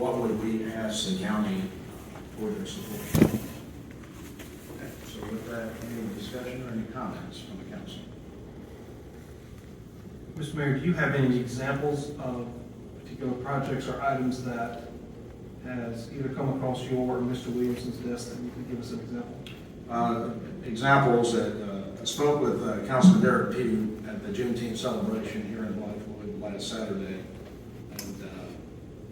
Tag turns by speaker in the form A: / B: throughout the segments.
A: what would we ask the county for their support? Okay, so with that, any discussion or any comments from the council?
B: Mr. Mayor, do you have any examples of particular projects or items that has either come across your or Mr. Williamson's desk that you could give us an example?
A: Examples that I spoke with Councilman Derek Pugh at the Juneteenth celebration here in Blythewood last Saturday, and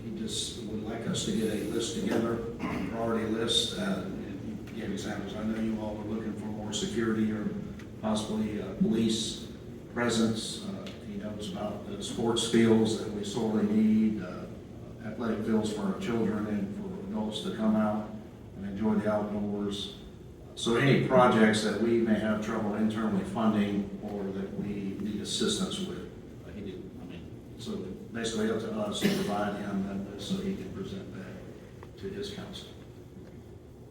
A: he just would like us to get a list together, a priority list, and he gave examples. I know you all were looking for more security or possibly police presence. He knows about the sports fields that we sorely need, athletic fields for our children and for adults to come out and enjoy the outdoors. So any projects that we may have trouble internally funding or that we need assistance with, he did. I mean, so basically up to us to provide him that list so he can present that to his council.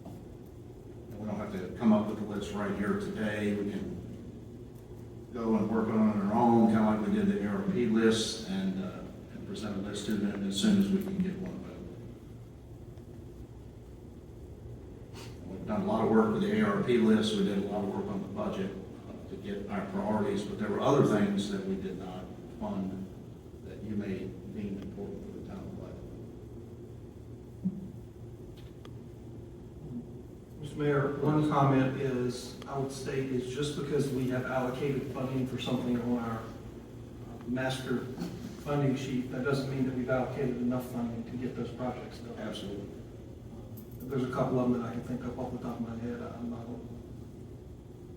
A: And we don't have to come up with the list right here today. We can go and work on it on our own, kind of like we did the ARP list, and present a list to them as soon as we can get one available. We've done a lot of work with the ARP list. We did a lot of work on the budget to get our priorities, but there were other things that we did not fund that you may deem important for the town of Blythewood.
B: Mr. Mayor, one comment is, I would state, is just because we have allocated funding for something on our master funding sheet, that doesn't mean that we've allocated enough funding to get those projects done.
A: Absolutely.
B: There's a couple of them that I can think of off the top of my head.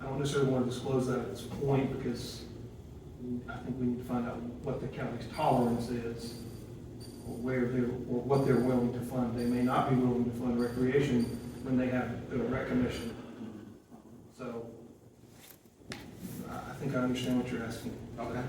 B: I don't necessarily want to disclose that at this point because I think we need to find out what the county's tolerance is or what they're willing to fund. They may not be willing to fund recreation when they have the rec commission. So I think I understand what you're asking.
A: Okay.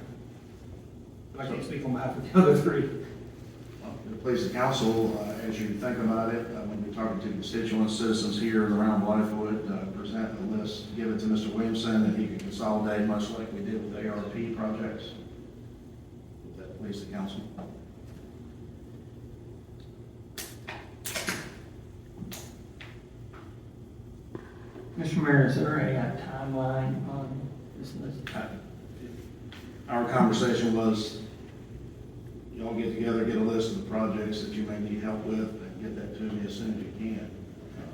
B: But I can't speak on behalf of the other three.
A: To please the council, as you think about it, when you're talking to constituents, citizens here around Blythewood, present a list, give it to Mr. Williamson, and he can consolidate, much like we did with ARP projects. Would that please the council?
C: Mr. Mayor, is there a timeline on this list?
A: Our conversation was, y'all get together, get a list of the projects that you may need help with, and get that to me as soon as you can.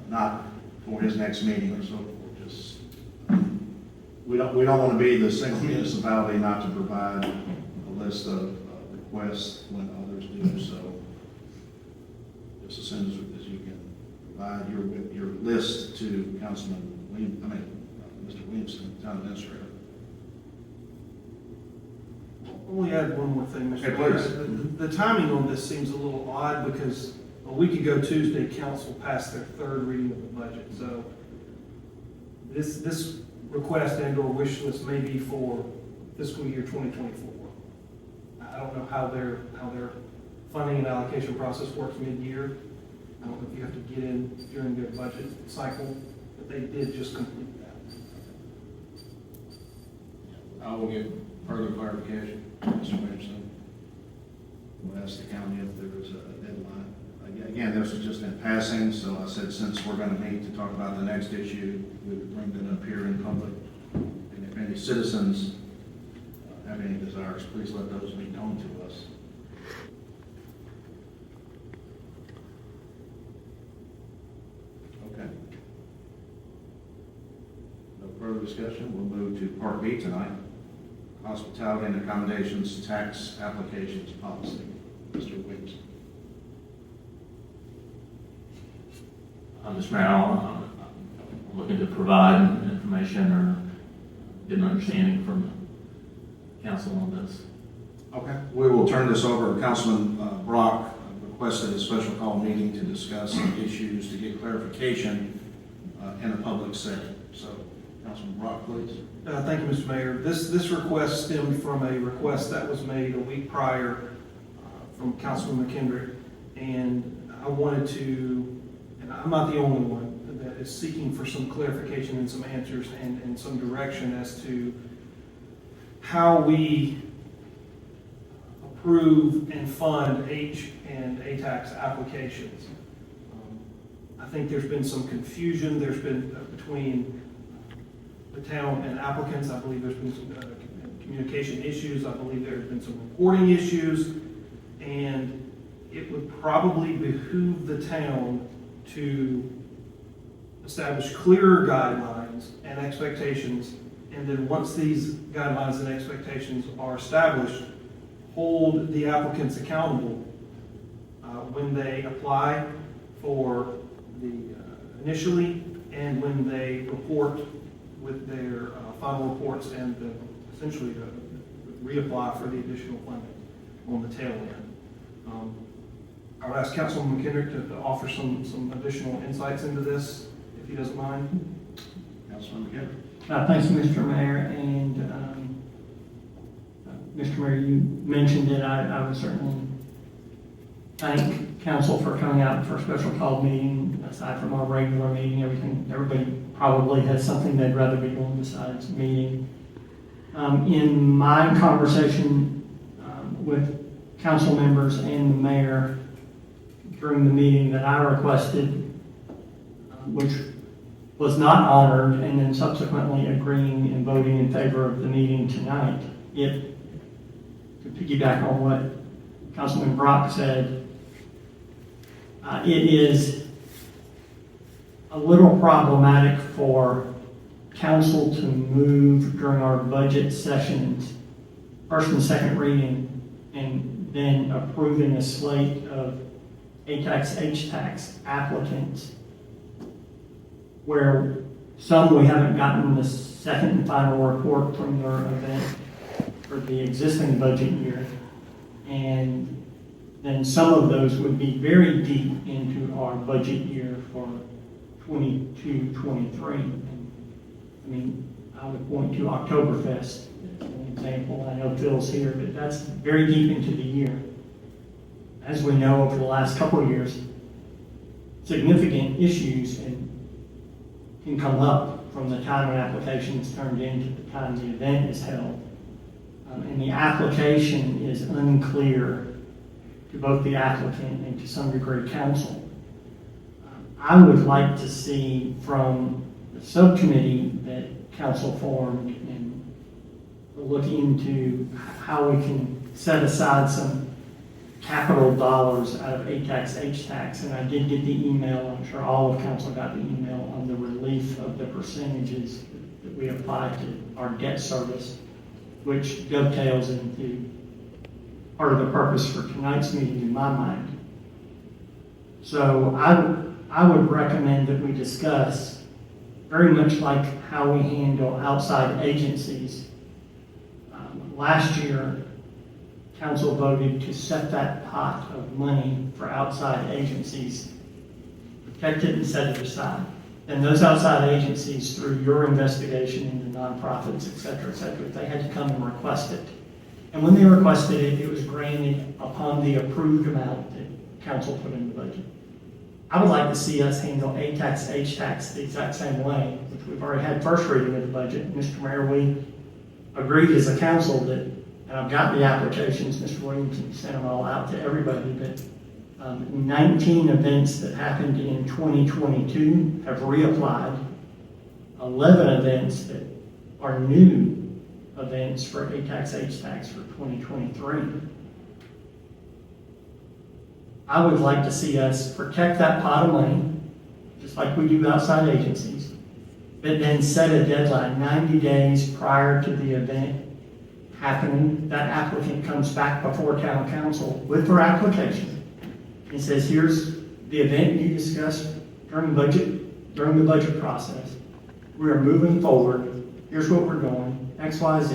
A: Not for his next meeting or so forth, just, we don't want to be the single municipality not to provide a list of requests when others do so. Just as soon as you can provide your list to Mr. Williamson, town administrator.
B: Only add one more thing, Mr.
A: Okay,
B: Mayor.
A: please.
B: The timing on this seems a little odd because a week ago Tuesday, council passed their third reading of the budget. So this request and or wish list may be for fiscal year 2024. I don't know how their funding and allocation process works mid-year. I don't know if you have to get in during their budget cycle, but they did just complete that.
A: I will get further clarification, Mr. Williamson. We'll ask the county if there is a deadline. Again, this was just in passing, so I said since we're going to meet to talk about the next issue, we would bring that up here in public. And if any citizens have any desires, please let those be known to us. Okay. No further discussion. We'll move to Part B tonight. Hospitality and accommodations tax applications policy. Mr. Williamson.
D: Mr. Mayor, I'm looking to provide information or get an understanding from the council on this.
A: Okay. We will turn this over. Councilman Brock requested a special call meeting to discuss some issues to get clarification in a public setting. So, Councilman Brock, please.
B: Thank you, Mr. Mayor. This request stemmed from a request that was made a week prior from Councilman McKendrick, and I wanted to, and I'm not the only one that is seeking for some clarification and some answers and some direction as to how we approve and fund H and A-tax applications. I think there's been some confusion, there's been between the town and applicants. I believe there's been some communication issues, I believe there have been some reporting issues, and it would probably behoove the town to establish clearer guidelines and expectations, and then once these guidelines and expectations are established, hold the applicants accountable when they apply for the initially and when they report with their final reports and essentially reapply for the additional funding on the tail end. I would ask Councilman McKendrick to offer some additional insights into this, if he doesn't mind.
A: Councilman McKenna.
C: Thanks, Mr. Mayor, and Mr. Mayor, you mentioned it. I would certainly thank council for coming out for a special call meeting. Aside from our regular meeting, everybody probably has something they'd rather be doing besides meeting. In my conversation with council members and the mayor during the meeting that I requested, which was not honored, and then subsequently agreeing and voting in favor of the meeting tonight, to piggyback on what Councilman Brock said, it is a little problematic for council to move during our budget sessions, first and second reading, and then approving a slate of A-tax, H-tax applicants, where some we haven't gotten the second and final report from their event for the existing budget year, and then some of those would be very deep into our budget year for 22-23. And, I mean, I would point to Oktoberfest as an example. I know Phil's here, but that's very deep into the year. As we know, over the last couple of years, significant issues can come up from the time an application is turned in to the time the event is held. And the application is unclear to both the applicant and to some degree council. I would like to see from the subcommittee that council formed and look into how we can set aside some capital dollars out of A-tax, H-tax. And I did get the email, I'm sure all of council got the email on the relief of the percentages that we apply to our debt service, which dovetails into part of the purpose for tonight's meeting in my mind. So I would recommend that we discuss, very much like how we handle outside agencies. Last year, council voted to set that pot of money for outside agencies, protect it and set it aside. And those outside agencies, through your investigation into nonprofits, et cetera, they had to come and request it. And when they requested it, it was granted upon the approved amount that council put in the budget. I would like to see us handle A-tax, H-tax the exact same way, which we've already had first reading of the budget. Mr. Mayor, we agreed as a council that, and I've got the applications, Mr. Williamson sent them all out to everybody, but 19 events that happened in 2022 have reapplied. 11 events that are new events for A-tax, H-tax for 2023. I would like to see us protect that pot of money, just like we do outside agencies, but then set a deadline 90 days prior to the event happening. That applicant comes back before town council with their application and says, here's the event you discussed during the budget process. We are moving forward. Here's what we're doing, X, Y, Z,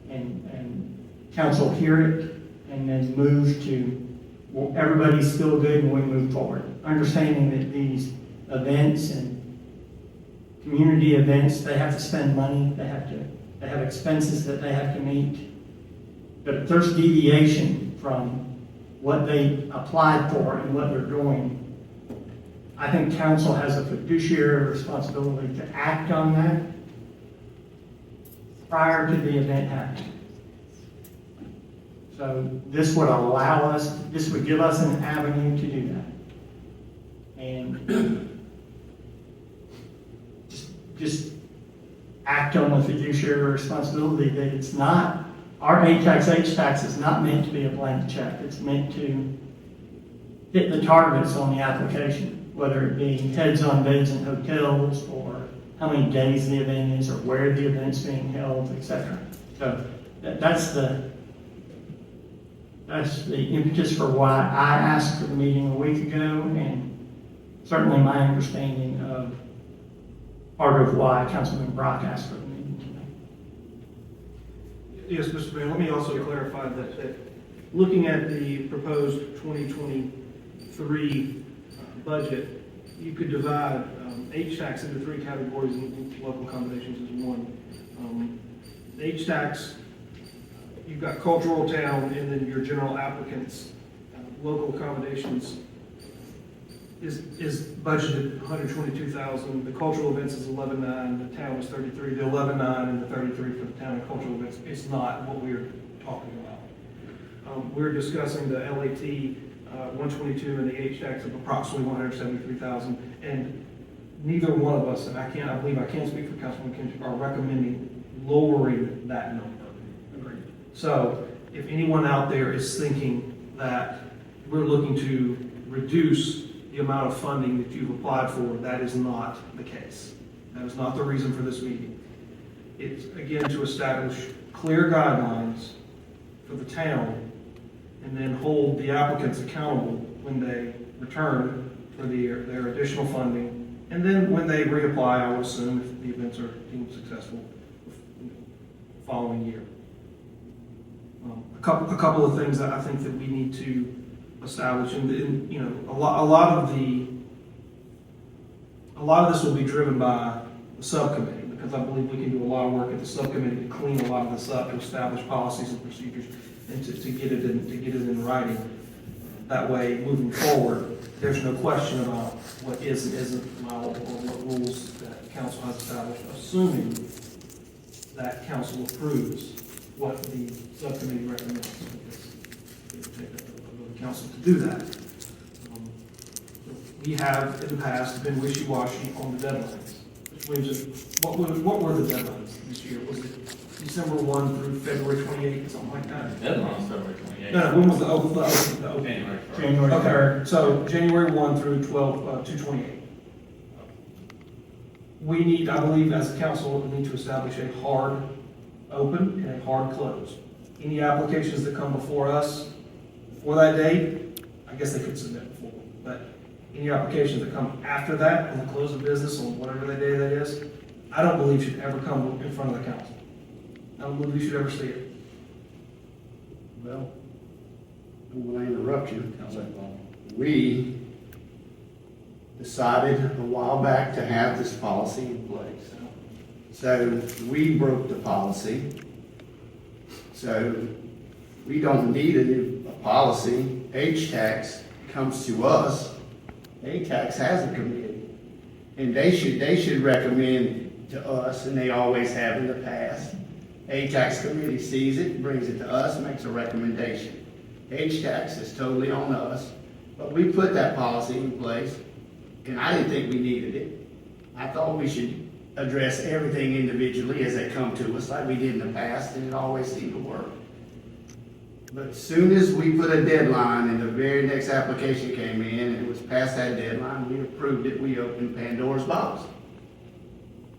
C: and council hear it and then move to, well, everybody's still good and we move forward. Understanding that these events and community events, they have to spend money, they have expenses that they have to meet. But if there's deviation from what they applied for and what they're doing, I think council has a fiduciary responsibility to act on that prior to the event happening. So this would allow us, this would give us an avenue to do that. And just act on the fiduciary responsibility that it's not, our A-tax, H-tax is not meant to be a blank check. It's meant to hit the targets on the application, whether it be heads on beds in hotels, or how many days the event is, or where the event's being held, etc. So that's the impetus for why I asked for the meeting a week ago, and certainly my understanding of part of why Councilman Brock asked for the meeting tonight.
B: Yes, Mr. Mayor, let me also clarify that looking at the proposed 2023 budget, you could divide H-tax into three categories, and local accommodations is one. The H-tax, you've got cultural town, and then your general applicants. Local accommodations is budgeted $122,000. The cultural events is $11,900. The town is $33,000. The $11,900 and the $33,000 for the town and cultural events. It's not what we're talking about. We're discussing the LAT 122 and the H-tax of approximately $173,000. And neither one of us, and I believe I can't speak for Councilman Kinch, are recommending lowering that number. So if anyone out there is thinking that we're looking to reduce the amount of funding that you've applied for, that is not the case. That is not the reason for this meeting. It's, again, to establish clear guidelines for the town and then hold the applicants accountable when they return for their additional funding. And then when they reapply, I would assume, if the events are deemed successful, the following year. A couple of things that I think that we need to establish, and you know, a lot of this will be driven by the subcommittee, because I believe we can do a lot of work at the subcommittee to clean a lot of this up, to establish policies and procedures, and to get it in writing. That way, moving forward, there's no question about what is and isn't allowable, or what rules that council has established, assuming that council approves what the subcommittee recommends, because it would take the council to do that. We have, in the past, been wishy-washy on the deadlines, which means what were the deadlines this year? Was it December 1 through February 28, something like that?
D: Deadline is February 28th.
B: No, when was the open?
D: January 1st.
C: January
B: Okay,
C: 3rd.
B: so January 1 through 2/28. We need, I believe, as a council, we need to establish a hard open and a hard close. Any applications that come before us before that date, I guess they could submit before, but any applications that come after that, on the close of business, on whatever the day that is, I don't believe should ever come in front of the council. I don't believe you should ever see it.
E: Well, I don't want to interrupt you. We decided a while back to have this policy in place. So we broke the policy. So we don't need a new policy. H-tax comes to us. A-tax has a committee. And they should recommend to us, and they always have in the past. A-tax committee sees it, brings it to us, makes a recommendation. H-tax is totally on us, but we put that policy in place, and I didn't think we needed it. I thought we should address everything individually as they come to us, like we did in the past, and it always seemed to work. But as soon as we put a deadline and the very next application came in, and it was past that deadline, we approved it, we opened Pandora's box.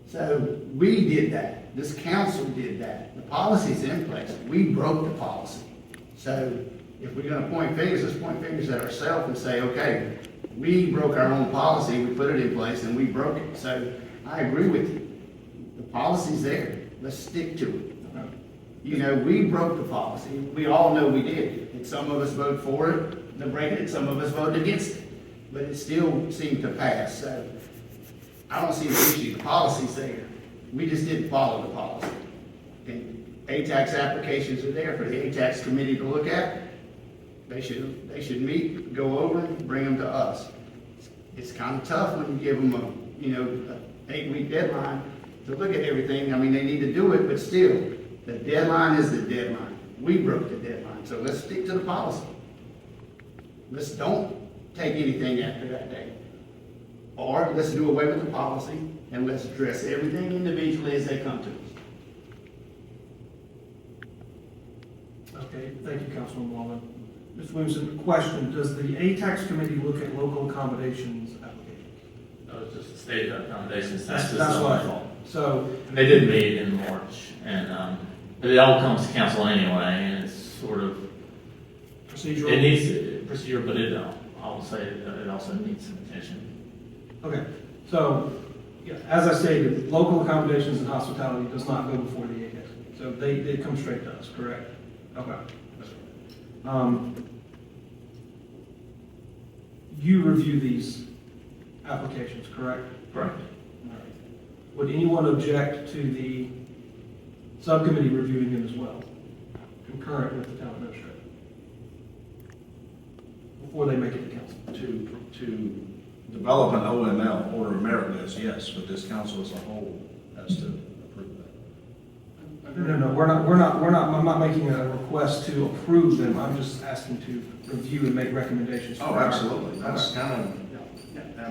E: So we did that. This council did that. The policy's in place. We broke the policy. So if we're gonna point fingers, let's point fingers at ourselves and say, okay, we broke our own policy, we put it in place, and we broke it. So I agree with you. The policy's there. Let's stick to it. You know, we broke the policy. We all know we did. And some of us voted for it, to break it, some of us voted against it. But it still seemed to pass. So I don't see the issue. The policy's there. We just didn't follow the policy. And A-tax applications are there for the A-tax committee to look at. They should meet, go over, and bring them to us. It's kind of tough when you give them a 8-week deadline to look at everything. I mean, they need to do it, but still, the deadline is the deadline. We broke the deadline, so let's stick to the policy. Let's don't take anything after that date. Or let's do away with the policy and let's address everything individually as they come to us.
B: Okay, thank you, Councilman Wallen. Mr. Williamson, question, does the ATAX committee look at local accommodations applications?
D: No, it's just a state accommodations.
B: That's
D: just
B: what I
D: not-
B: thought. So,
D: And they did meet in March, and but it all comes to council anyway, and it's sort of,
B: procedural?
D: it needs procedure, but I'll say it also needs some attention.
B: Okay, so, yeah, as I stated, local accommodations and hospitality does not go before the ATAX. So they come straight to us, correct? Okay. You review these applications, correct?
D: Correct.
B: All right. Would anyone object to the subcommittee reviewing them as well, concurrent with the town administrator? Before they make it to council?
A: To develop an OML, order of merit list, yes, but this council as a whole has to approve that.
B: No, I'm not making a request to approve them, I'm just asking to review and make recommendations.
A: Oh, absolutely, that's kind of,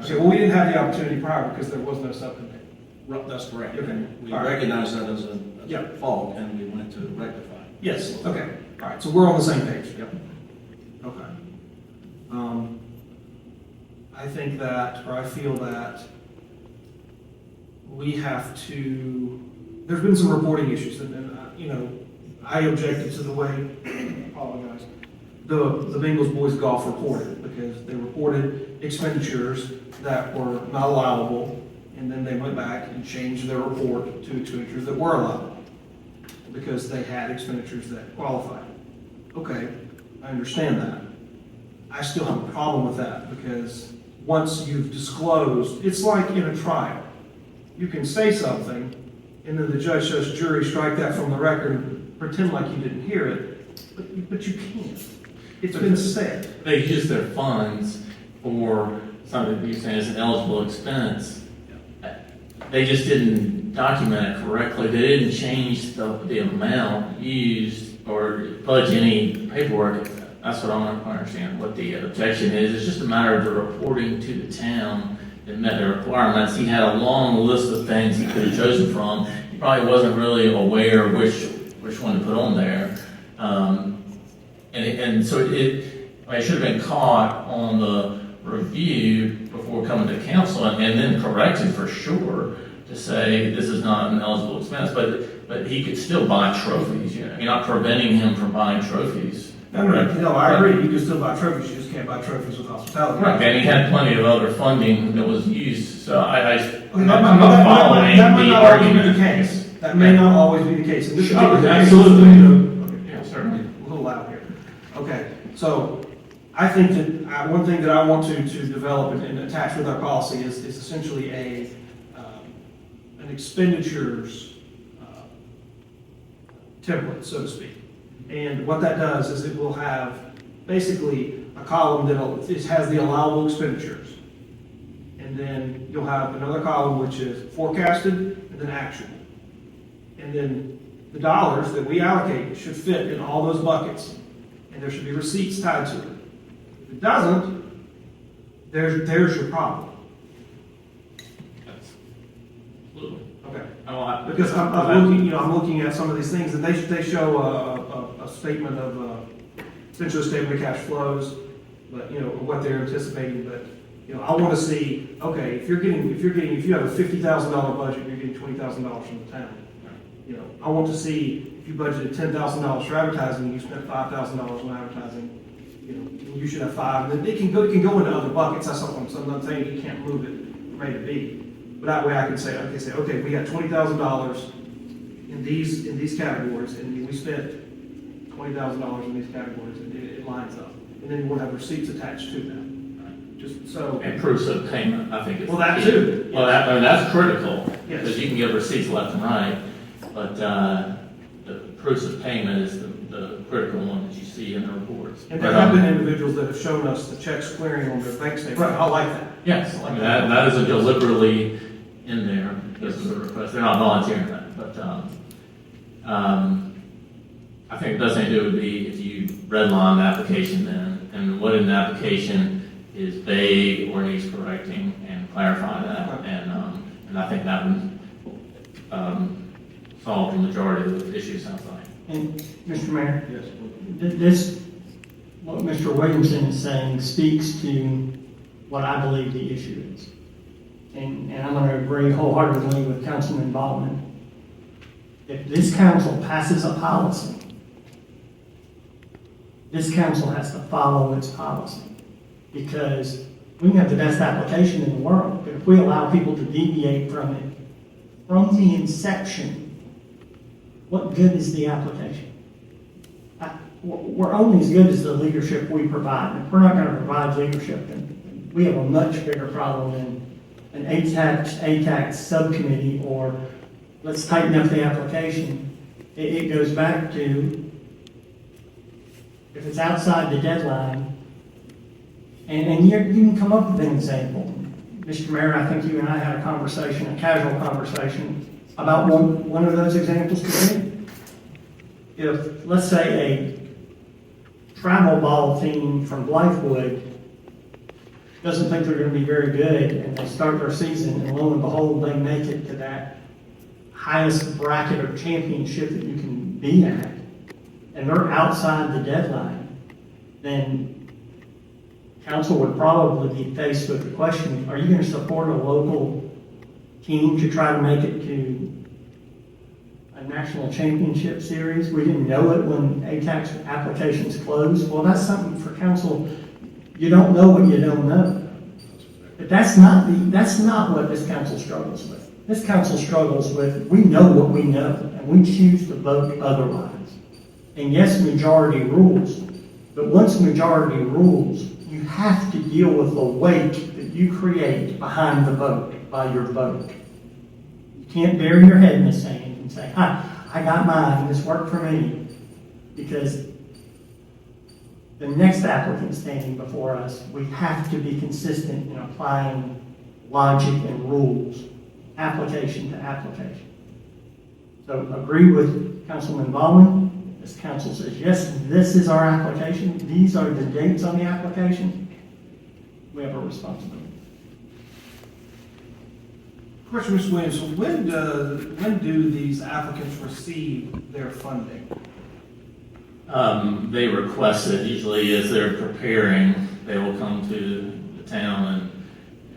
B: Okay, well, we didn't have the opportunity prior because there was no subcommittee.
A: that's correct.
B: Okay.
A: We
B: All right.
A: recognize that as a
B: Yeah.
A: fault, and we went to rectify it.
B: Yes, okay, all right, so we're on the same page.
A: Yep.
B: Okay. I think that, or I feel that we have to, there's been some reporting issues, and I objected to the way, apologize, the Bengals boys golf reported, because they reported expenditures that were not allowable, and then they went back and changed their report to expenditures that were allowable, because they had expenditures that qualified. Okay, I understand that. I still have a problem with that, because once you've disclosed, it's like in a trial. You can say something, and then the judge says, jury, strike that from the record, and pretend like you didn't hear it, but you can't. It's been said.
D: They use their funds for something that you're saying is an eligible expense. They just didn't document it correctly. They didn't change the amount used or fudge any paperwork. That's what I want to understand, what the objection is. It's just a matter of the reporting to the town that met the requirements. He had a long list of things he could have chosen from. He probably wasn't really aware which one to put on there. And so it should have been caught on the review before coming to council and then corrected for sure to say this is not an eligible expense, but he could still buy trophies. You're not preventing him from buying trophies.
B: No, I agree. You can still buy trophies. You just can't buy trophies with hospitality.
D: Right, and he had plenty of other funding that was used, so I'm
B: Okay,
D: not
B: that might
D: following
B: not
D: the
B: always be
D: argument.
B: the case. That may not always be the case. And this
D: Sure,
B: particular case,
D: absolutely.
B: Okay,
D: Yeah, certainly.
B: a little loud here. Okay, so I think that one thing that I want to develop and attach with our policy is essentially an expenditures template, so to speak. And what that does is it will have basically a column that has the allowable expenditures. And then you'll have another column which is forecasted and then actual. And then the dollars that we allocate should fit in all those buckets. And there should be receipts tied to it. If it doesn't, there's your problem.
D: Absolutely.
B: Okay.
D: Oh,
B: Because I'm looking at some of these things, and they show a statement of, essentially a statement of cash flows, but, what they're anticipating, but, I want to see, okay, if you have a $50,000 budget, you're getting $20,000 from the town. I want to see if you budgeted $10,000 for advertising, and you spent $5,000 on advertising, you should have $5,000, and then it can go into other buckets, that's something, so I'm not saying you can't move it from A to B. But that way I can say, okay, we got $20,000 in these categories, and we spent $20,000 in these categories, and it lines up. And then we'll have receipts attached to that. Just so.
D: and proofs of payment, I think is.
B: Well, that
D: key.
B: too.
D: Well, that's critical,
B: Yes.
D: because you can give receipts left and right, but the proofs of payment is the critical one that you see in the reports.
B: And
D: But,
B: there have been individuals that have shown us the checks clearing on their bank statement. I like that.
D: Yes, that is a deliberately in there, because of the request, they're not volunteering that, but, I think the best thing to do would be if you redline the application then, and what in the application is vague or needs correcting, and clarify that, and I think that would, solve the majority of the issues, sounds like.
C: And, Mr. Mayor,
A: Yes.
C: this, what Mr. Williamson is saying speaks to what I believe the issue is. And I'm going to agree wholeheartedly with Councilman Baldwin. If this council passes a policy, this council has to follow its policy. Because we can have the best application in the world, but if we allow people to deviate from it, from the inception, what good is the application? We're only as good as the leadership we provide. If we're not going to provide leadership, then we have a much bigger problem than an ATAX subcommittee, or let's tighten up the application. It goes back to, if it's outside the deadline, and you can come up with an example. Mr. Mayor, I think you and I had a conversation, a casual conversation, about one of those examples today. If, let's say, a travel ball team from Blythewood doesn't think they're going to be very good, and they start their season, and lo and behold, they make it to that highest bracket of championship that you can be at, and they're outside the deadline, then council would probably be faced with the question, are you going to support a local team to try to make it to a national championship series? We didn't know it when ATAX applications closed. Well, that's something for council. You don't know what you don't know. But that's not what this council struggles with. This council struggles with, we know what we know, and we choose to vote otherwise. And yes, majority rules, but once majority rules, you have to deal with the weight that you create behind the vote, by your vote. You can't bury your head in the sand and say, I got mine, this worked for me. Because the next applicant standing before us, we have to be consistent in applying logic and rules, application to application. So agree with Councilman Baldwin. This council says, yes, this is our application. These are the dates on the application. We have a responsibility.
B: Question, Mr. Williams, so when do these applicants receive their funding?
D: They request it usually as they're preparing. They will come to the town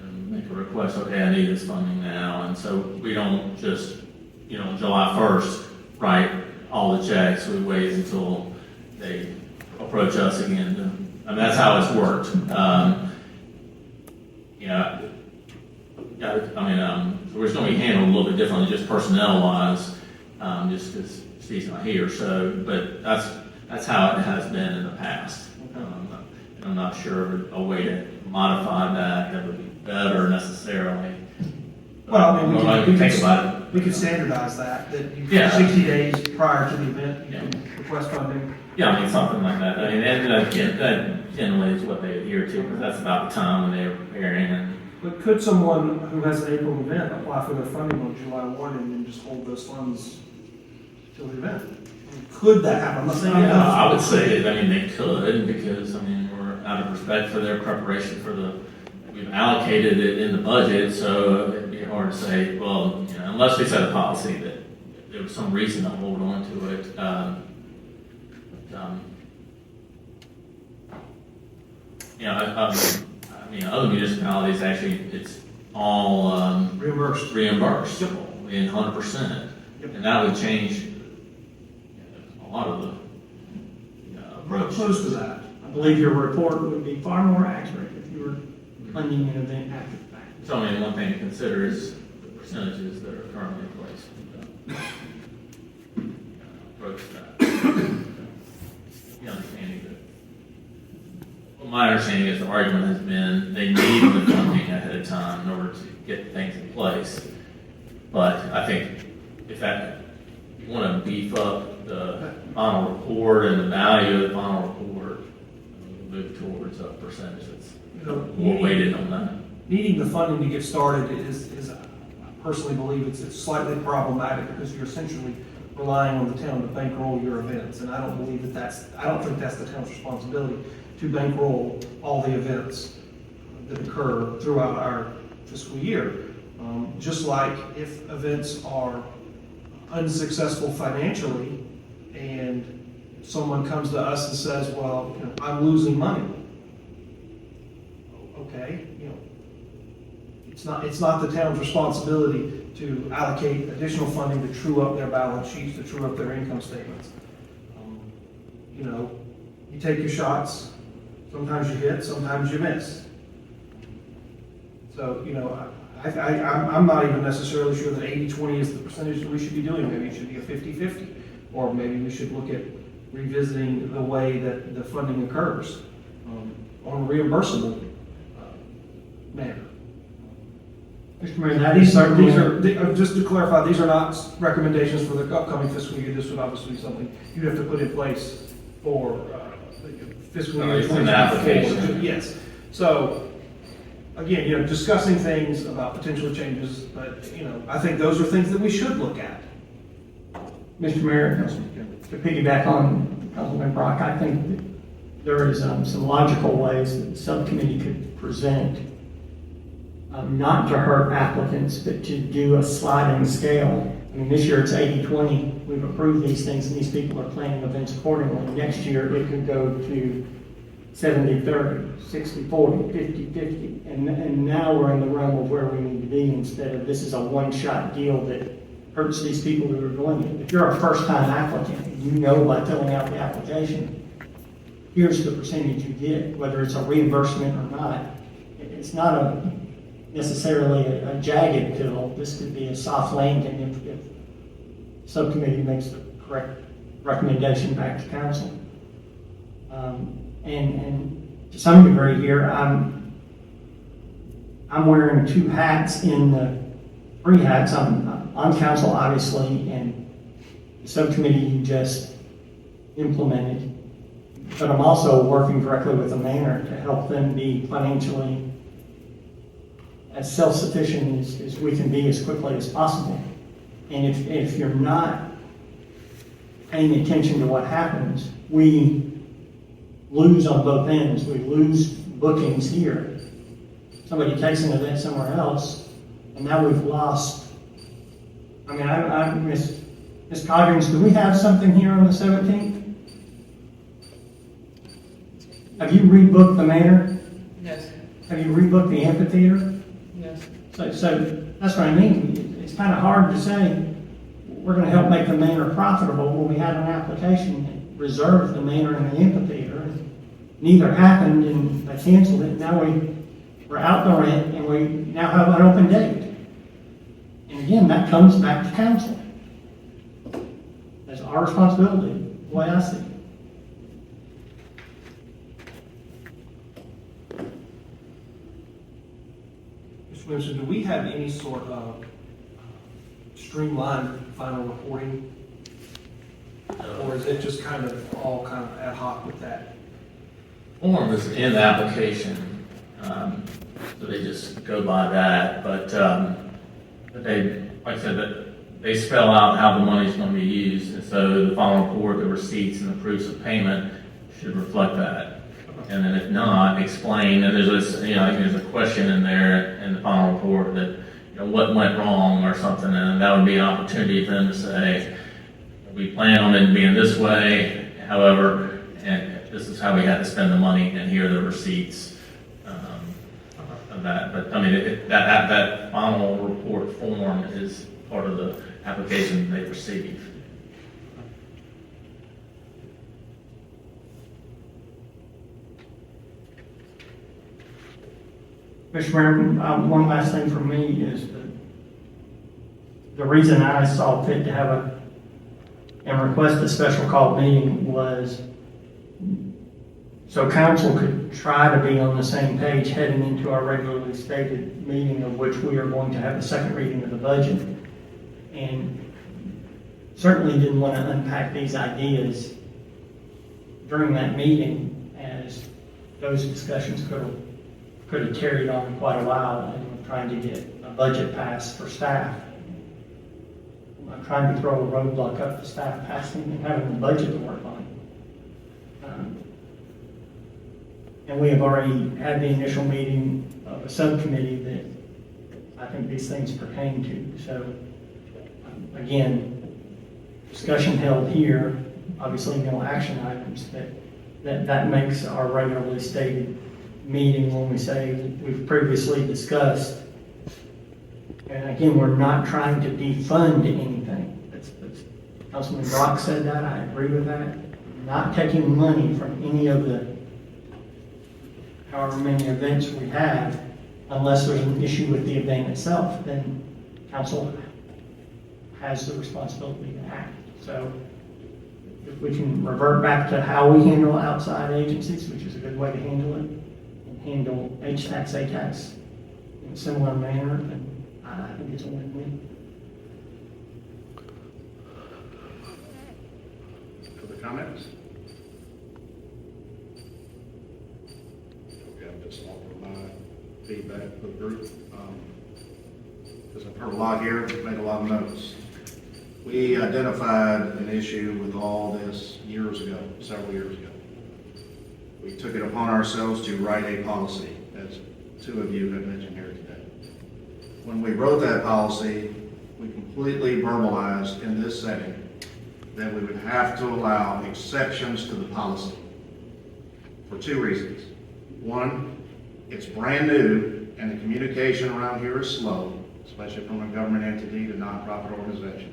D: and make a request, okay, I need this funding now. And so we don't just, July 1st, write all the checks. We wait until they approach us again. And that's how it's worked. So we're just going to be handled a little bit differently, just personnel-wise, just because Steve's not here. So, but that's how it has been in the past. And I'm not sure a way to modify that would be better necessarily.
B: Well, I mean,
D: think about it.
B: We could standardize that you,
D: Yeah.
B: 60 days prior to the event, you
D: Yeah.
B: can request funding.
D: Yeah, something like that. And again, that generally is what they adhere to, because that's about the time when they were preparing. And
B: But could someone who has an April event apply for their funding on July 1 and then just hold those funds till the event? Could that happen? I'm not saying it does.
D: I would say, they could, because, we're out of respect for their preparation we've allocated it in the budget, so it'd be hard to say, well, unless we set a policy that there was some reason to hold on to it. Other municipalities, actually, it's all
B: Reimbursed.
D: reimbursable in 100%. And that would change a lot of the
B: We're
D: approach.
B: close to that.
C: I believe your report would be far more accurate if you were funding an event after the fact.
D: So, one thing to consider is the percentages that are currently in place. Approach that. The understanding that, well, my understanding is the argument has been they need the funding ahead of time in order to get things in place. But I think if you want to beef up the final report and the value of the final report, move towards a percentage that's more weighted on that.
B: Needing the funding to get started is I personally believe it's slightly problematic because you're essentially relying on the town to bankroll your events. And I don't believe I don't think that's the town's responsibility to bankroll all the events that occur throughout our fiscal year. Just like if events are unsuccessful financially and someone comes to us and says, well, you know, I'm losing money. Okay, you know, it's not the town's responsibility to allocate additional funding to true up their balance sheets, to true up their income statements. You know, you take your shots, sometimes you hit, sometimes you miss. So, you know, I'm not even necessarily sure that 80-20 is the percentage that we should be doing. Maybe it should be a 50-50, or maybe we should look at revisiting the way that the funding occurs on a reimbursable manner.
C: Mr. Mayor, that
B: These
C: is
B: are,
C: certainly,
B: just to clarify, these are not recommendations for the upcoming fiscal year. This would obviously be something you'd have to put in place for fiscal year
D: It's an
B: 2024.
D: application.
B: Yes. So, again, you know, discussing things about potential changes, but, you know, I think those are things that we should look at.
C: Mr. Mayor, to piggyback on Councilman Brock, I think that there is some logical ways that the subcommittee could present, not to hurt applicants, but to do a sliding scale. I mean, this year it's 80-20. We've approved these things, and these people are planning events accordingly. Next year, it could go to 70-30, 60-40, 50-50. And now we're in the realm of where we need to be, instead of this is a one-shot deal that hurts these people who are doing it. If you're a first-time applicant, you know by filling out the application, here's the percentage you get, whether it's a reimbursement or not. It's not necessarily a jagged pill. This could be a soft landing if the subcommittee makes the correct recommendation back to council. And to some degree here, I'm wearing two hats in the three hats. I'm on council, obviously, and the subcommittee you just implemented, but I'm also working directly with the mayor to help them be financially as self-sufficient as we can be as quickly as possible. And if you're not paying attention to what happens, we lose on both ends. We lose bookings here. Somebody takes an event somewhere else, and now we've lost. I mean, Ms. Coggins, do we have something here on the 17th? Have you rebooked the manor?
F: Yes,
C: Have you rebooked the amphitheater?
F: yes.
C: So that's what I mean. It's kind of hard to say, we're going to help make the manor profitable when we had an application that reserved the manor and the amphitheater. Neither happened, and they canceled it. Now we're out the rent, and we now have an open date. And again, that comes back to council. That's our responsibility, the way I see it.
B: Mr. Minister, do we have any sort of streamlined final reporting? Or is it just kind of all kind of ad hoc with that?
D: Form is in the application, so they just go by that, but they, like I said, that they spell out how the money's going to be used, and so the final report, the receipts, and the proofs of payment should reflect that. And then if not, explain, and there's a, I think there's a question in there in the final report that, what went wrong or something, and that would be an opportunity for them to say, we plan on it being this way, however, and this is how we had to spend the money, and here are the receipts of that. But I mean, that final report form is part of the application they receive.
C: Mr. Mayor, one last thing from me is the reason I saw fit to have and request a special call meeting was so council could try to be on the same page heading into our regularly stated meeting, of which we are going to have a second reading of the budget. And certainly didn't want to unpack these ideas during that meeting, as those discussions could have carried on quite a while, and we're trying to get a budget passed for staff. I'm trying to throw a roadblock up the staff passing and having the budget to work on. And we have already had the initial meeting of a subcommittee that I think these things pertain to. So, again, discussion held here, obviously no action items, but that makes our regularly stated meeting when we say we've previously discussed. And again, we're not trying to defund anything. Councilman Brock said that, I agree with that. Not taking money from any of the however many events we have, unless there's an issue with the event itself, then council has the responsibility to act. So if we can revert back to how we handle outside agencies, which is a good way to handle it, and handle H-tax, A-tax in a similar manner, then I think it's a win-win.
A: Other comments? Okay, I'm just offering my feedback for the group. Because I've heard a lot here, made a lot of notes. We identified an issue with all this years ago, several years ago. We took it upon ourselves to write a policy, as two of you have mentioned here today. When we wrote that policy, we completely verbalized in this setting that we would have to allow exceptions to the policy for two reasons. One, it's brand new and the communication around here is slow, especially from a government entity to nonprofit organization.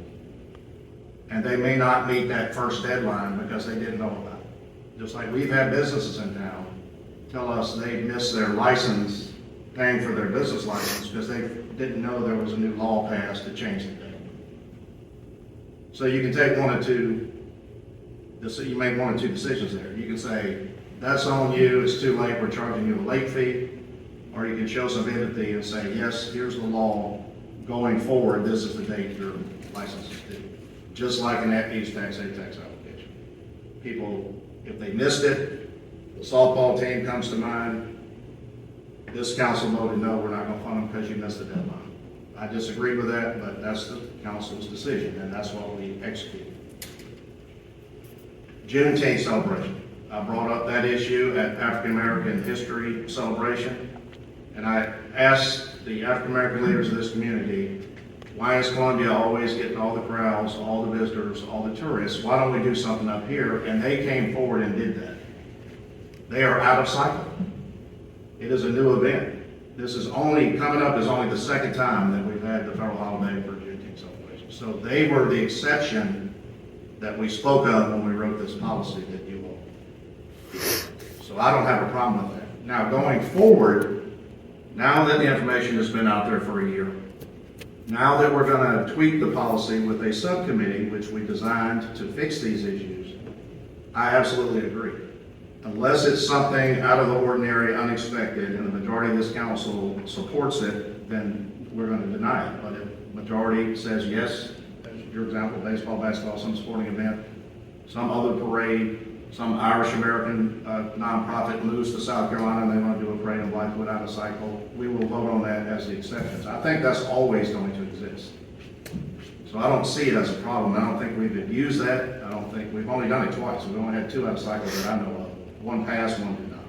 A: And they may not meet that first deadline because they didn't know about it. Just like we've had businesses in town tell us they missed their license, paying for their business license because they didn't know there was a new law passed to change the date. So you can take one or two, you make one or two decisions there. You can say, that's on you, it's too late, we're charging you a late fee. Or you can show some empathy and say, yes, here's the law, going forward, this is the date your license is due. Just like an H-tax, A-tax application. People, if they missed it, the softball team comes to mind, this council voted no, we're not gonna fund them because you missed the deadline. I disagree with that, but that's the council's decision, and that's what we executed. Juneteenth celebration. I brought up that issue at African American History Celebration, and I asked the African American leaders of this community, why is Columbia always getting all the crowds, all the visitors, all the tourists? Why don't we do something up here? And they came forward and did that. They are out of cycle. It is a new event. This is only, coming up is only the second time that we've had the federal holiday for Juneteenth celebration. So they were the exception that we spoke of when we wrote this policy that you all. So I don't have a problem with that. Now going forward, now that the information has been out there for a year, now that we're going to tweak the policy with a subcommittee, which we designed to fix these issues, I absolutely agree. Unless it's something out of the ordinary, unexpected, and the majority of this council supports it, then we're going to deny it. But if majority says yes, as your example, baseball, basketball, some sporting event, some other parade, some Irish-American nonprofit moves to South Carolina and they want to do a parade in Blythewood out of cycle, we will vote on that as the exceptions. I think that's always going to exist. So I don't see it as a problem. I don't think we've abused that. I don't think, we've only done it twice. We've only had two out of cycle that I know of. One passed, one did not.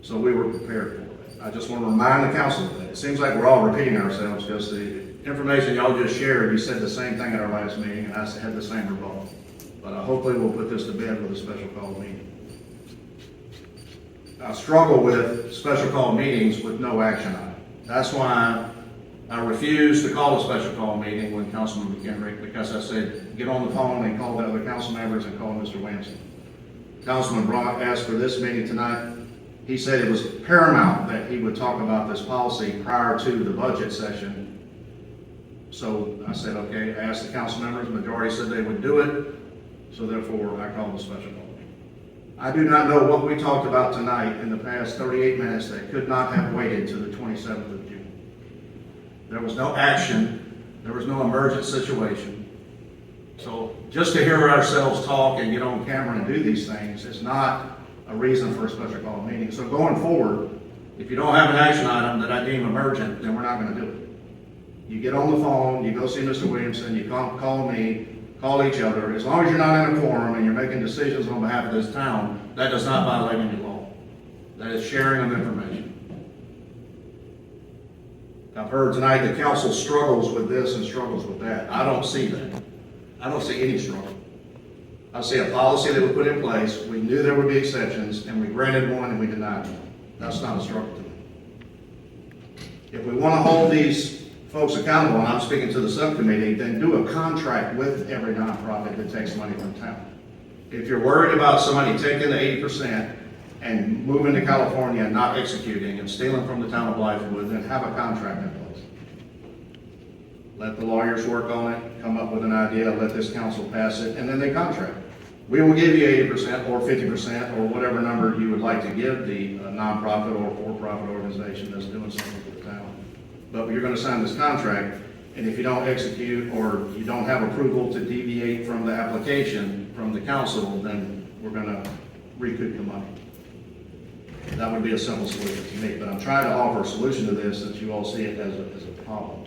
A: So we were prepared for that. I just want to remind the council of that. It seems like we're all repeating ourselves because the information y'all just shared, you said the same thing at our last meeting and I had the same rebuttal. But hopefully we'll put this to bed with a special call meeting. I struggle with special call meetings with no action on it. That's why I refused to call a special call meeting when Councilman McHenry, because I said, get on the phone and call the other council members and call Mr. Williamson. Councilman Brock asked for this meeting tonight. He said it was paramount that he would talk about this policy prior to the budget session. So I said, okay, I asked the council members, the majority said they would do it. So therefore, I called a special call meeting. I do not know what we talked about tonight in the past 38 minutes that could not have waited to the 27th of June. There was no action. There was no emergent situation. So just to hear ourselves talk and get on camera and do these things is not a reason for a special call meeting. So going forward, if you don't have an action item that I deem emergent, then we're not going to do it. You get on the phone, you go see Mr. Williamson, you call me, call each other. As long as you're not in a quorum and you're making decisions on behalf of this town, that does not violate any law. That is sharing of information. I've heard tonight the council struggles with this and struggles with that. I don't see that. I don't see any struggle. I see a policy that we put in place, we knew there would be exceptions, and we granted one and we denied one. That's not a struggle to me. If we want to hold these folks accountable, and I'm speaking to the subcommittee, then do a contract with every nonprofit that takes money from town. If you're worried about somebody taking the 80% and moving to California and not executing and stealing from the town of Blythewood, then have a contract in place. Let the lawyers work on it, come up with an idea, let this council pass it, and then they contract. We will give you 80% or 50% or whatever number you would like to give the nonprofit or for-profit organization that's doing something for the town. But you're going to sign this contract, and if you don't execute or you don't have approval to deviate from the application from the council, then we're going to recoup the money. That would be a simple solution to me, but I'm trying to offer a solution to this since you all see it as a problem.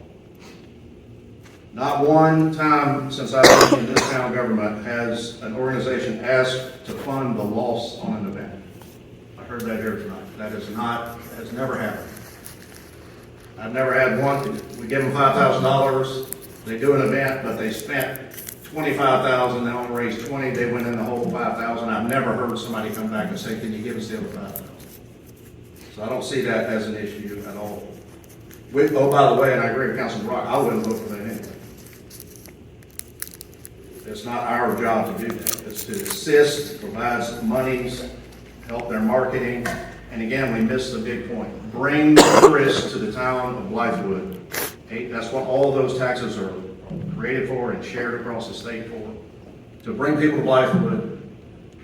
A: Not one time since I've been in this town government has an organization asked to fund the loss on an event. I heard that here tonight. That has never happened. I've never had one. We give them $5,000. They do an event, but they spent $25,000. They only raised $20,000. They went in the whole $5,000. I've never heard somebody come back and say, "Can you give us the other $5,000?" So I don't see that as an issue at all. Oh, by the way, and I agree with Councilman Brock, I wouldn't vote for that anyway. It's not our job to do that. It's to assist, provide monies, help their marketing. And again, we missed the big point. Bring tourists to the town of Blythewood. Hey, that's what all those taxes are created for and shared across the state for. To bring people to Blythewood,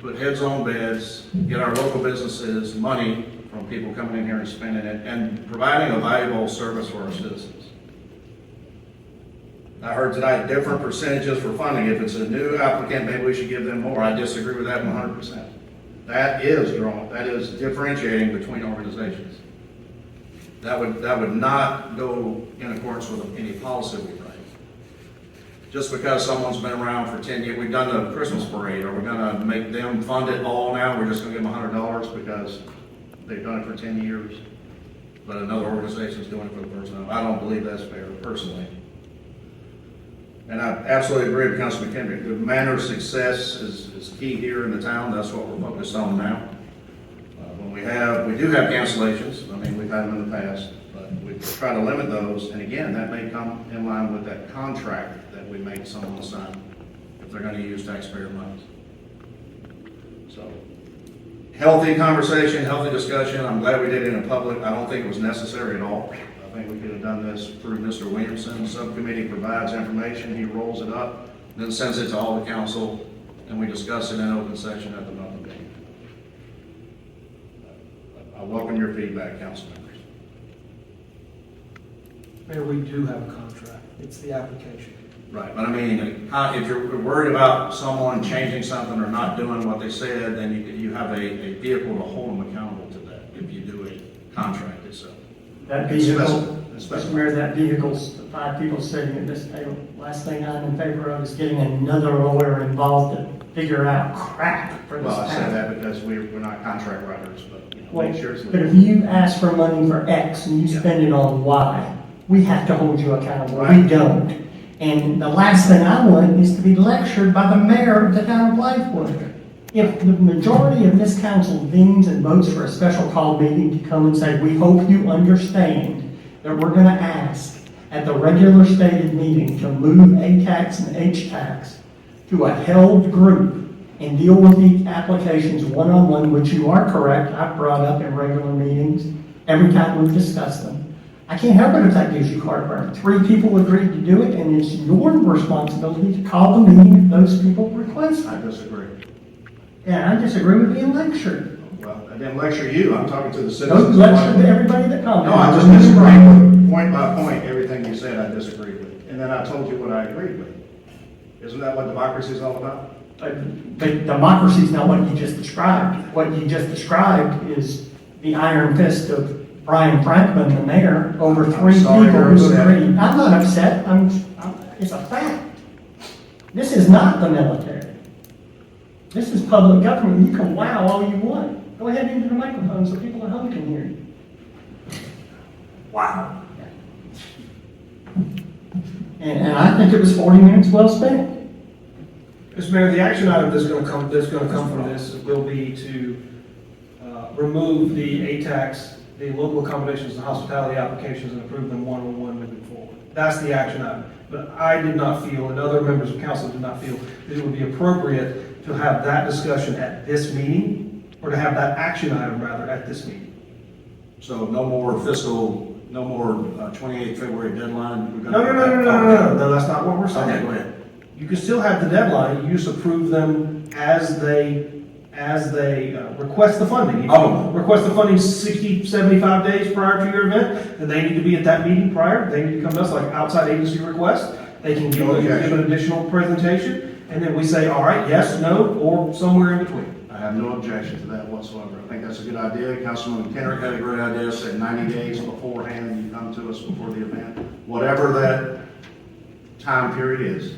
A: put heads on beds, get our local businesses money from people coming in here and spending it, and providing a valuable service for our citizens. I heard tonight different percentages for funding. If it's a new applicant, maybe we should give them more. I disagree with that 100%. That is differentiating between organizations. That would not go in accordance with any policy we write. Just because someone's been around for 10 years, we've done the Christmas parade, are we gonna make them fund it all now? We're just gonna give them $100 because they've done it for 10 years, but another organization's doing it for the first time. I don't believe that's fair, personally. And I absolutely agree with Councilman Kendrick. The manner of success is key here in the town. That's what we're focused on now. We do have cancellations. I mean, we've had them in the past, but we try to limit those. And again, that may come in line with that contract that we make someone sign if they're going to use taxpayer money. So, healthy conversation, healthy discussion. I'm glad we did it in public. I don't think it was necessary at all. I think we could have done this through Mr. Williamson. The subcommittee provides information, he rolls it up, then sends it to all the council, and we discuss it in open session at the monthly meeting. I welcome your feedback, council members.
B: Mayor, we do have a contract. It's the application.
A: Right, but I mean, if you're worried about someone changing something or not doing what they said, then you have a vehicle to hold them accountable to that if you do a contract itself.
C: That vehicle, Mr. Mayor, that vehicle's 5 people sitting at this table. Last thing I'm in favor of is getting another lawyer involved to figure out crap for this
A: Well, I say
C: town.
A: that because we're not contract writers, but
C: Well,
A: make sure it's
C: but
A: legal.
C: if you ask for money for X and you
A: Yeah.
C: spend it on Y, we have to hold you accountable.
A: Right.
C: We don't. And the last thing I want is to be lectured by the mayor of the town of Blythewood. If the majority of this council deems and votes for a special call meeting to come and say, we hope you understand that we're going to ask at the regular stated meeting to move A tax and H tax to a held group and deal with the applications one-on-one, which you are correct, I've brought up in regular meetings every time we've discussed them. I can't help it if that gives you heartburn. 3 people agreed to do it, and it's your responsibility to call the meeting if those people request
A: I
C: it.
A: disagree.
C: Yeah, I disagree with being lectured.
A: Well, I didn't lecture you, I'm talking to the
C: Don't
A: citizens.
C: lecture to everybody that comes.
A: No, I just disagree with, point by point, everything you said I disagreed with. And then I told you what I agreed with. Isn't that what democracy is all about?
C: But democracy is not what you just described. What you just described is the iron fist of Brian Franklin, the mayor, over
E: I'm
C: 3 people
E: sorry you're
C: who
E: upset.
C: agreed. I'm not upset, it's a fact. This is not the military. This is public government. You can wow all you want. Go ahead into the microphone so people at home can hear you. Wow. And I think it was 40 minutes well spent.
B: Mr. Mayor, the action item that's gonna come from this will be to remove the ATAX, the local accommodations and hospitality applications, and approve them one-on-one moving forward. That's the action item. But I did not feel, and other members of council did not feel, that it would be appropriate to have that discussion at this meeting, or to have that action item, rather, at this meeting.
A: So no more 28th February deadline? We're
B: No,
A: gonna-
B: no, that's not what we're saying.
A: Okay, go ahead.
B: You can still have the deadline, you just approve them as they request the funding. If
A: Oh.
B: you request the funding 60, 75 days prior to your event, then they need to be at that meeting prior, they need to come to us like outside agency request, they can give an additional presentation, and then we say, all right, yes, no, or somewhere in between.
A: I have no objection to that whatsoever. I think that's a good idea. Councilman Kendrick had a great idea, said 90 days beforehand, you come to us before the event. Whatever that time period is,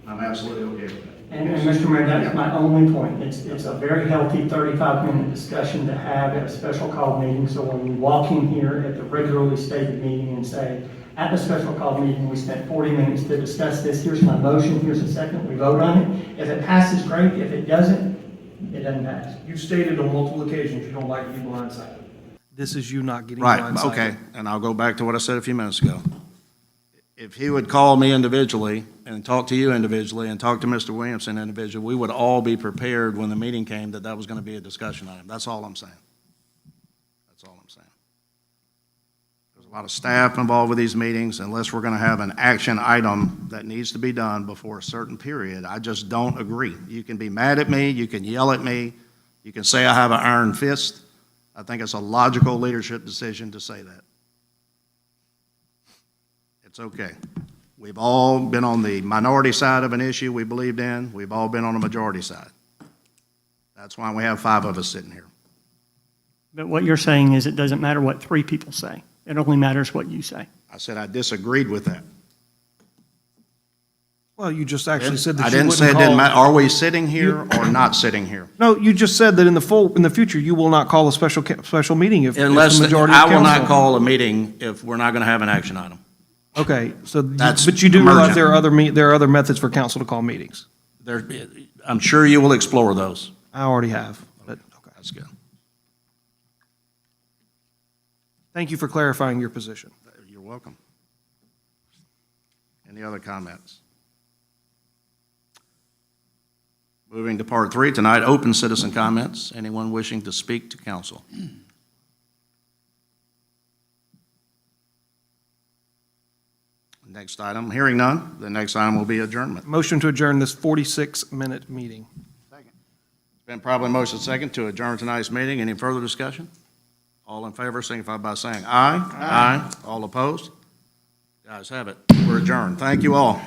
A: I'm absolutely okay with that.
C: And Mr. Mayor, that's my only point. It's a very healthy 35-minute discussion to have at a special call meeting. So when we walk in here at the regularly stated meeting and say, at the special call meeting, we spent 40 minutes to discuss this. Here's my motion, here's a second, we vote on it. If it passes, great. If it doesn't pass.
B: You've stated on multiple occasions you don't like to be blindsided. This is you not getting
A: Right,
B: blindsided.
A: okay, and I'll go back to what I said a few minutes ago. If he would call me individually and talk to you individually and talk to Mr. Williamson individually, we would all be prepared when the meeting came that that was going to be a discussion item. That's all I'm saying. That's all I'm saying. There's a lot of staff involved with these meetings. Unless we're going to have an action item that needs to be done before a certain period, I just don't agree. You can be mad at me, you can yell at me, you can say I have an iron fist. I think it's a logical leadership decision to say that. It's okay. We've all been on the minority side of an issue we believed in. We've all been on the majority side. That's why we have 5 of us sitting here.
C: But what you're saying is it doesn't matter what 3 people say. It only matters what you say.
A: I said I disagreed with that.
B: Well, you just actually said that
A: I
B: you
A: didn't
B: wouldn't
A: say it didn't
B: call.
A: matter. Are we sitting here or not sitting here?
B: No, you just said that in the future, you will not call a special meeting if the
A: Unless,
B: majority of
A: I will not
B: council-
A: call a meeting if we're not going to have an action item.
B: Okay, so,
A: That's
B: but you do realize
A: emergent.
B: there are other methods for council to call meetings.
A: I'm sure you will explore those.
B: I already have, but, okay.
A: That's good.
B: Thank you for clarifying your position.
A: You're welcome. Any other comments? Moving to part 3 tonight, open citizen comments. Anyone wishing to speak to council? Next item, hearing none, the next item will be adjournment.
B: Motion to adjourn this 46-minute meeting.
A: It's been probably motion second to adjourn tonight's meeting. Any further discussion? All in favor signify by saying aye. Aye. All opposed? The ayes have it. We're adjourned. Thank you all.